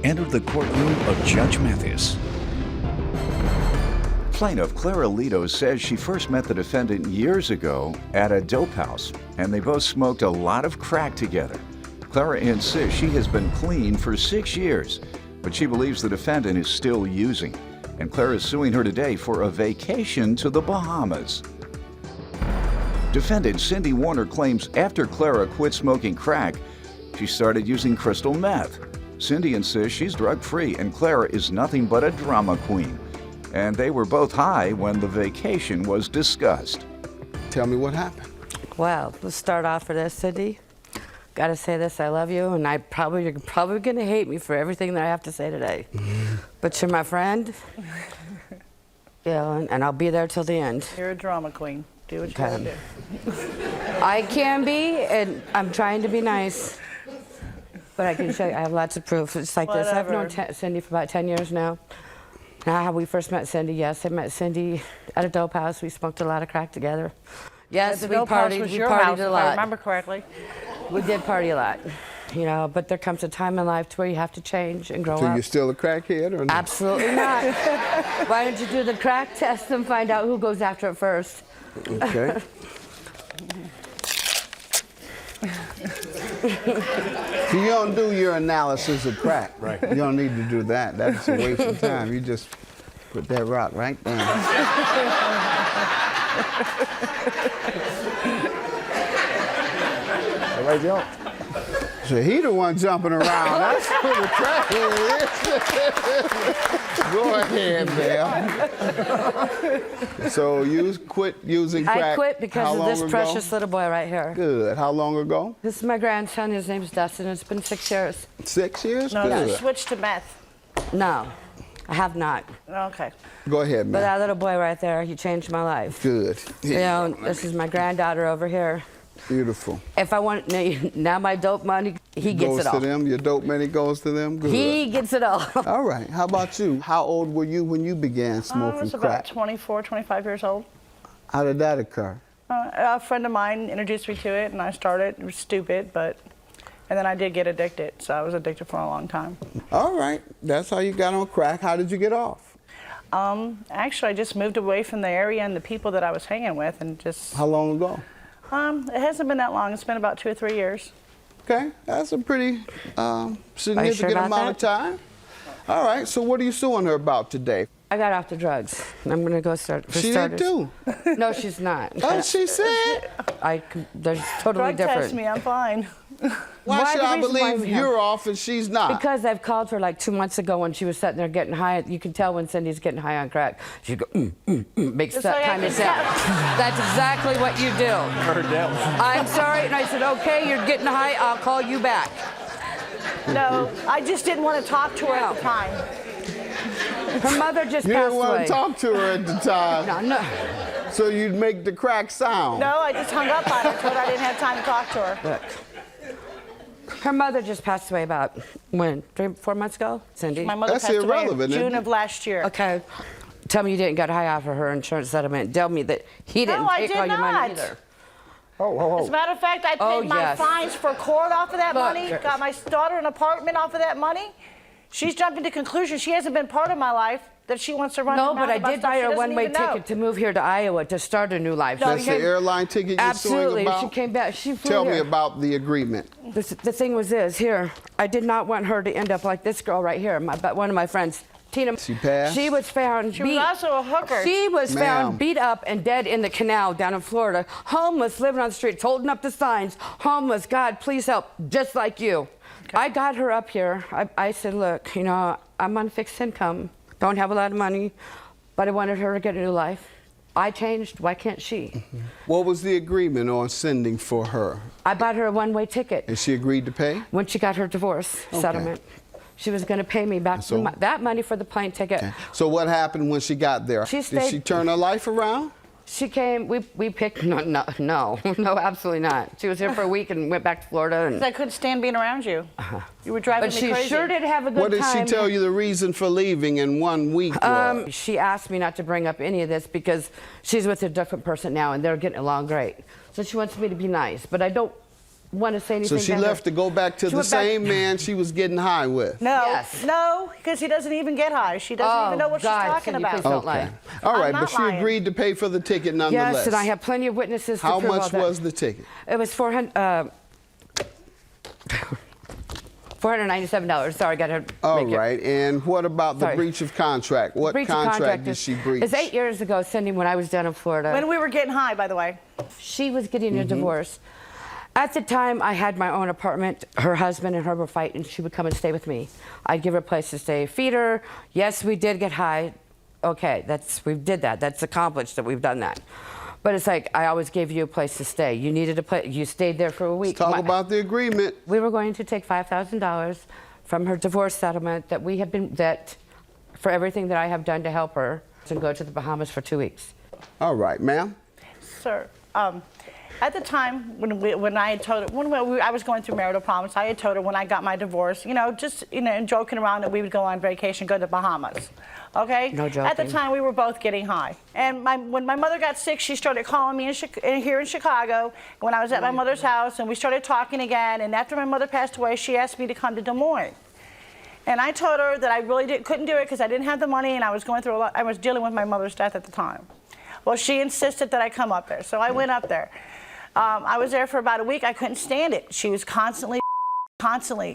entered the courtroom of Judge Mathis. Plaintiff Clara Lito says she first met the defendant years ago at a dope house, and they both smoked a lot of crack together. Clara insists she has been clean for 6 years, but she believes the defendant is still using, and Clara is suing her today for a vacation to the Bahamas. Defendant Cindy Warner claims after Clara quit smoking crack, she started using crystal meth. Cindy insists she's drug-free and Clara is nothing but a drama queen. And they were both high when the vacation was discussed. Tell me what happened. Well, let's start off with this, Cindy. Gotta say this, I love you, and you're probably gonna hate me for everything that I have to say today. But you're my friend. Yeah, and I'll be there till the end. You're a drama queen. Do what you gotta do. I can be, and I'm trying to be nice. But I can show you, I have lots of proof. It's like this. I've known Cindy for about 10 years now. Now, how we first met Cindy, yes, I met Cindy at a dope house. We smoked a lot of crack together. Yes, we partied. We partied a lot. If I remember correctly. We did party a lot, you know. But there comes a time in life to where you have to change and grow up. So you're still a crackhead, or not? Absolutely not. Why don't you do the crack test and find out who goes after it first? Okay. So you don't do your analysis of crack. Right. You don't need to do that. That's a waste of time. You just put that rock right down. All right, y'all. So he the one jumping around. That's who the crackhead is. Go ahead, man. So you quit using crack. I quit because of this precious little boy right here. Good. How long ago? This is my grandson. His name's Dustin. It's been 6 years. 6 years? No, Good. you switched to meth. No, I have not. Okay. Go ahead, man. But that little boy right there, he changed my life. Good. You know, this is my granddaughter over here. Beautiful. If I want, now my dope money, he gets it all. Goes to them? Your dope money goes to them? Good. He gets it all. All right. How about you? How old were you when you began smoking I was crack? about 24, 25 years old. How did that occur? A friend of mine introduced me to it, and I started. It was stupid, and then I did get addicted, so I was addicted for a long time. All right. That's how you got on crack. How did you get off? Actually, I just moved away from the area and the people that I was hanging with, and just... How long ago? It hasn't been that long. It's been about 2 or 3 years. Okay, that's a pretty significant amount of time. All right, so what are you suing her about today? I got off the drugs. I'm going to go start. She did too. No, she's not. Oh, she said? They're totally Drug different. test me, I'm fine. Why should I believe you're off and she's not? Because I've called her like 2 months ago when she was sitting there getting high. You can tell when Cindy's getting high on crack. She'd go, makes that kind of sound. That's exactly what you do. I'm sorry, and I said, okay, you're getting high, I'll call you back. No, I just didn't want to talk to her at the time. Her mother just You passed didn't want away. to talk to her at the time. No. So you'd make the crack sound. No, I just hung up on her. I told her I didn't have time to talk to her. Look. Her mother just passed away about, when, 3 or 4 months ago, Cindy? My mother That's passed away irrelevant, in isn't June of last year. Okay. Tell me you didn't get high off of her insurance settlement. Tell me that he didn't take all your money either. As a matter of fact, I paid my fines for court off of that money, got my daughter an apartment off of that money. She's jumping to conclusions. She hasn't been part of my life, that she wants to run. No, but I did buy her a one-way ticket to move here to Iowa to start a new life. That's the airline ticket you're Absolutely. suing about? She came back. She flew Tell here. me about the agreement. The thing was this, here, I did not want her to end up like this girl right here, one of my friends, Tina. She passed? She was found She was also a hooker. She was found beat up and dead in the canal down in Florida. Homeless, living on the streets, holding up the signs. Homeless, God, please help, just like you. Okay. I got her up here. I said, look, you know, I'm on fixed income, don't have a lot of money, but I wanted her to get a new life. I changed, why can't she? Mm-hmm. What was the agreement on sending for her? I bought her a one-way ticket. And she agreed to pay? When she got her divorce settlement. She was going to pay me back that money for the plane ticket. Okay. So what happened when she got there? Did she turn her life around? She came, we picked, no, absolutely not. She was here for a week and went back to Florida. And I couldn't stand being around you. You were driving me crazy. But she sure did have a good time. What did she tell you the reason for leaving in 1 week was? She asked me not to bring up any of this because she's with a different person now and they're getting along great. So she wants me to be nice, but I don't want to say anything. So she left to go back to the same man she was getting high with. No, Yes. no, because he doesn't even get high. She doesn't even know what she's talking Cindy, please about. don't lie. All right, I'm but not she lying. agreed to pay for the ticket nonetheless. Yes, and I have plenty of witnesses to How prove all much that. was the ticket? It was $497. Sorry, I got to All make right, and what about the Sorry. breach of contract? What breach of contract did is- she breach? It's 8 years ago, Cindy, when I was down in Florida. When we were getting high, by the way. She was getting a divorce. At the time, I had my own apartment. Her husband and her were fighting. She would come and stay with me. I'd give her a place to stay, feed her. Yes, we did get high. Okay, we did that. That's accomplished that we've done that. But it's like, I always gave you a place to stay. You needed a place. You stayed there for a week. Talk about the agreement. We were going to take $5,000 from her divorce settlement that we had been, for everything that I have done to help her, and go to the Bahamas for 2 weeks. All right, ma'am. Sir, at the time when I had told her, I was going through marital problems, I had told her when I got my divorce, just, and joking around that we would go on vacation, go to the Bahamas. Okay? No joking. At the time, we were both getting high. And when my mother got sick, she started calling me here in Chicago when I was at my mother's house, and we started talking again. And after my mother passed away, she asked me to come to Des Moines. And I told her that I really couldn't do it because I didn't have the money, and I was going through a lot. I was dealing with my mother's death at the time. Well, she insisted that I come up there, so I went up there. I was there for about a week. I couldn't stand it. She was constantly, very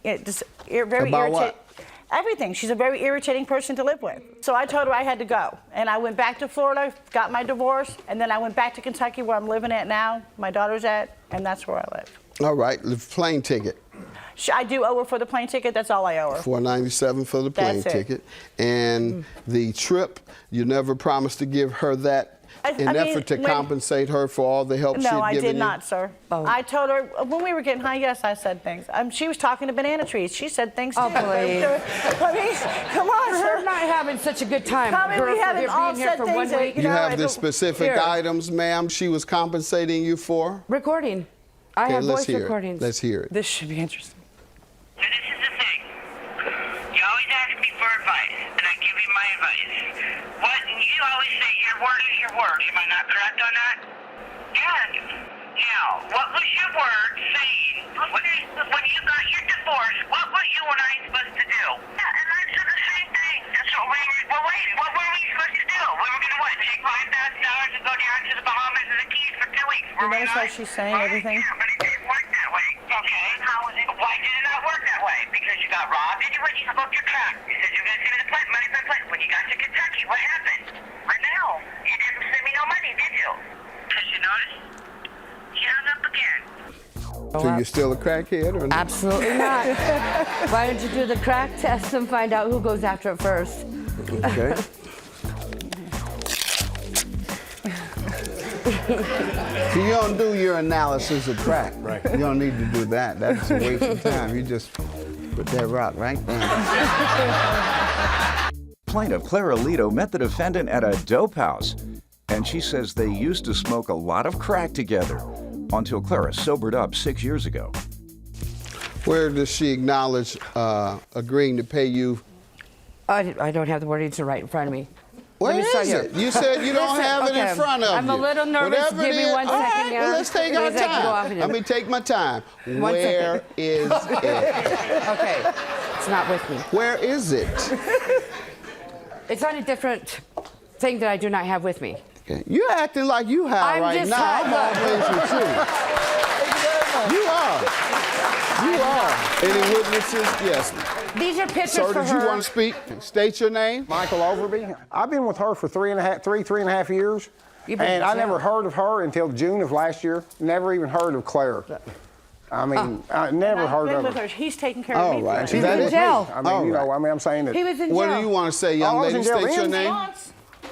About irritated. what? Everything. She's a very irritating person to live with. So I told her I had to go. And I went back to Florida, got my divorce, and then I went back to Kentucky where I'm living at now, my daughter's at, and that's where I live. All right, the plane ticket. I do owe her for the plane ticket. That's all I owe her. $497 for the plane That's it. ticket. And the trip, you never promised to give her that in effort to compensate her for all the help she had given you? No, I did not, sir. Oh. I told her, when we were getting high, yes, I said things. She was talking to banana trees. She said things too. Oh, please. I mean, come on, For her sir. not having such a good time. I mean, Her we for haven't all being here said for things 1 that, week. You have the the specific Here. items, ma'am, she was compensating you for? Recording. I Okay, have let's voice hear recordings. it. Let's hear it. This should be interesting. So this is the thing. You always ask me for advice, and I give you my advice. You always say your word is your word. Am I not correct on that? Yeah. Now, what was your word saying when you got your divorce? What were you and I supposed to do? Yeah, and I said the same thing. That's what we were waiting. What were we supposed to do? We were going to what? Take $5,000 and go down to the Bahamas and the Keys for 2 weeks. You notice how she's saying everything? Yeah, but it didn't work that way. Okay. How was it? Why did it not work that way? Because you got robbed and you spoke your track. You said you were going to send me the money for the plane. When you got to Kentucky, what happened? I know. You didn't send me no money, did you? Because you noticed? She hung up again. So you're still a crackhead or not? Absolutely not. Why don't you do the crack test and find out who goes after it first? Okay. So you don't do your analysis of crack. Right. You don't need to do that. That's a waste of time. You just put that rock right there. Plaintiff Clara Lito met the defendant at a dope house, and she says they used to smoke a lot of crack together until Clara sobered up 6 years ago. Where does she acknowledge agreeing to pay you? I don't have the wording to right in front of me. Where Let me start is here. it? You said you don't Listen, have it okay, in front of you. I'm a little nervous. Whatever Give it me is. 1 All second, right, yeah. well, let's take our Because I can go off time. and Let me take my time. Where is it? Okay, it's not with me. Where is it? It's on a different thing that I do not have with me. Okay. You're acting like you high I'm right just now. high, I'm look. always with you. You are. You are. Any witnesses? Yes. These are pictures Sir, for did you her. want to speak? State your name. Michael Overby. I've been with her for three and a half years. You've been And I in jail. never heard of her until June of last year. Never even heard of Claire. I mean, I never I've heard been of with her. her. He's taking care of All me. right. for He's That in is- jail. I mean, All you know, right. I mean, I'm saying that. He was in What jail. do you want to say, young Oh, I was lady? in jail State your then? name.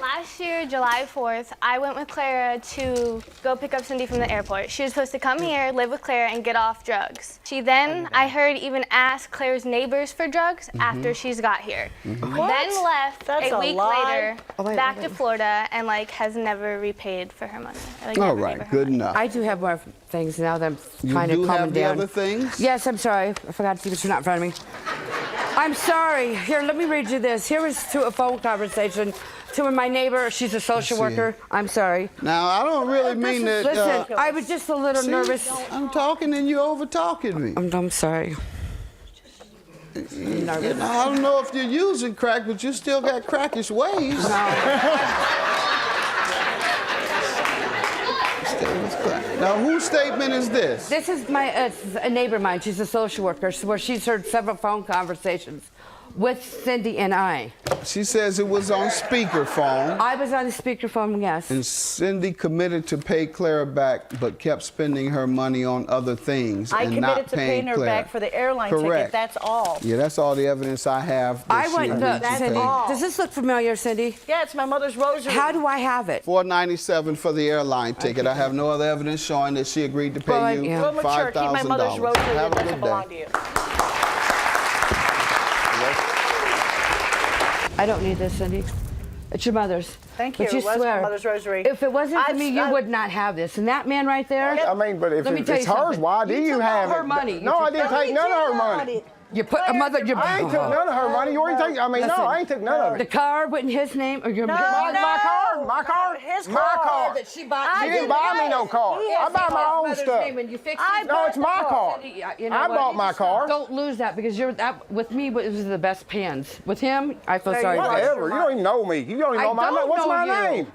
Last year, July 4th, I went with Clara to go pick up Cindy from the airport. She was supposed to come here, live with Clara, and get off drugs. She then, I heard, even asked Claire's neighbors for drugs after she's got here. Then left That's a a week lie. later back to Florida and has never repaid for her money. Like, All never gave her right. her Good money. enough. I do have more things now that I'm You kind do of calming have the down. other things? Yes, I'm sorry. I forgot to keep it not in front of me. I'm sorry. Here, let me read you this. Here was to a phone conversation to my neighbor. She's a social see. worker. I'm sorry. Now, I don't really mean that. Listen, I was just a little see, nervous. I'm talking and you over talking me. I'm sorry. You know, I don't know if you're using crack, but you still got crackish ways. Now, whose statement is this? This is a neighbor of mine. She's a social worker, where she's heard several phone conversations with Cindy and I. She says it was on speakerphone. I was on the speakerphone, yes. And Cindy committed to pay Clara back, but kept spending her money on other things I and committed not to paying paying her Clara. back for the airline Correct. ticket. That's all. Yeah, that's all the evidence I have. that I she went, agreed look, to Cindy, pay. does this look familiar, Cindy? Yeah, it's my mother's rosary. How do I have it? $497 for the airline ticket. I have no other evidence showing that she agreed to pay Well, you yeah. Go mature. Keep my mother's $5,000. rosary. Have It a doesn't good belong day. to you. I don't need this, Cindy. It's your mother's. Thank you. But you It was my swear, mother's rosary. if it wasn't for me, you I- would not have this. And that man right there. I mean, but if Let me tell it's you hers, something. why do you took have all her it? money. No, I didn't take none of her money. You put a mother. I ain't took none of her money. You already take. I mean, Listen, no, I ain't took none of The it. car went in his name or your No, mother's no. My car, His my car. car. that she bought. She didn't buy me no car. I buy my own stuff. And you fix I it. No, it's my car. Cindy, you know I what? bought my car. Don't lose that because you're that with me. It was the best pans. With him, I feel sorry. for you. Whatever. You don't even know me. You don't even know my name. What's my name?